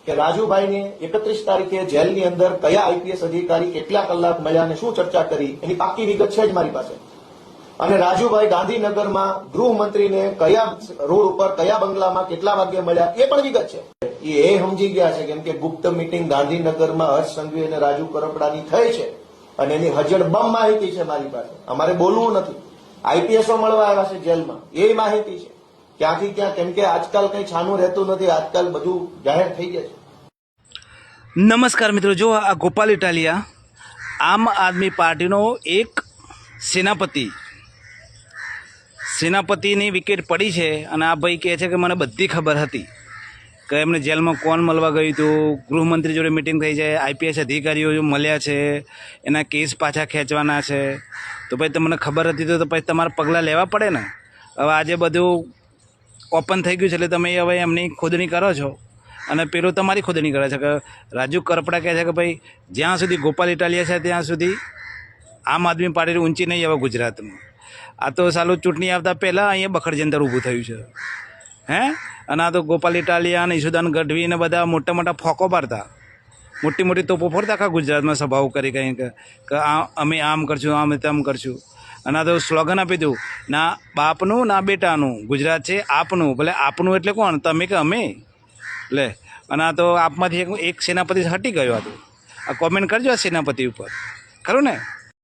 કે રાજુભાઈને 31 તારીખે જેલની અંદર કયા આઈપીએસ અધિકારી કેટલા કલાક મળ્યા અને શું ચર્ચા કરી એની પાકી વિગત છે જ મારી પાસે. અને રાજુભાઈ ગાંધીનગરમાં ગૃહમંત્રીને કયા રોડ ઉપર કયા બંગલામાં કેટલા વાગે મળ્યા એ પણ વિગત છે. એ સમજી ગયા છે કેમ કે ગુપ્ત મીટિંગ ગાંધીનગરમાં હર્ષ સંઘવી અને રાજુ કરપડાની થઈ છે અને એની હજડબમ માહિતી છે મારી પાસે. અમારે બોલવું નથી. આઈપીએસો મળવા આવ્યા છે જેલમાં એ માહિતી છે ક્યાંથી ક્યાં, કેમ કે આજકાલ કઈ છાનું રહેતું નથી. આજકાલ બધું જાહેર થઈ જાય છે. નમસ્કાર મિત્રો, જો આ ગોપાલ ઇટાલિયા આમ આદમી પાર્ટીનો એક સેનાપતિની વિકેટ પડી છે અને આ ભાઈ કહે છે કે મને બધી ખબર હતી કે એમને જેલમાં કોણ મળવા ગયું હતું, ગૃહમંત્રી જોડે મિટિંગ થઈ જાય, આઈપીએસ અધિકારીઓ મળ્યા છે, એના કેસ પાછા ખેંચવાના છે. તો ભાઈ તમને ખબર હતી તો પછી તમારે પગલાં લેવા પડે ને. હવે આજે બધું ઓપન થઈ ગયું છે એટલે તમે હવે એમની ખોદણી કરો છો અને પેલું તમારી ખોદણી કરે છે કે રાજુ કરપડા કહે છે કે ભાઈ જ્યાં સુધી ગોપાલ ઇટાલિયા છે ત્યાં સુધી આમ આદમી પાર્ટી ઊંચી નહીં આવે ગુજરાતમાં. આ તો સાલું ચૂંટણી આવતા પહેલાં અહીંયા બખડજંતર ઊભું થયું છે અને આ તો ગોપાલ ઇટાલિયા અને ઈશુદાન ગઢવી ને બધા મોટા મોટા ફોકો પાડતા, મોટી મોટી તોપો ફોડતા આખા ગુજરાતમાં સભાઓ કરી કંઈ કે અમે આમ કરશું, આમ તેમ કરશું. અને આ તો સ્લોગન આપી દઉં, ના બાપનું ના બેટાનું, ગુજરાત છે આપનું. ભલે આપનું એટલે કોણ, તમે કે અમે લે. અને આ તો આપમાંથી એક સેનાપતિ હટી ગયો. આ તો આ કોમેન્ટ કરજો આ સેનાપતિ ઉપર, ખરું ને.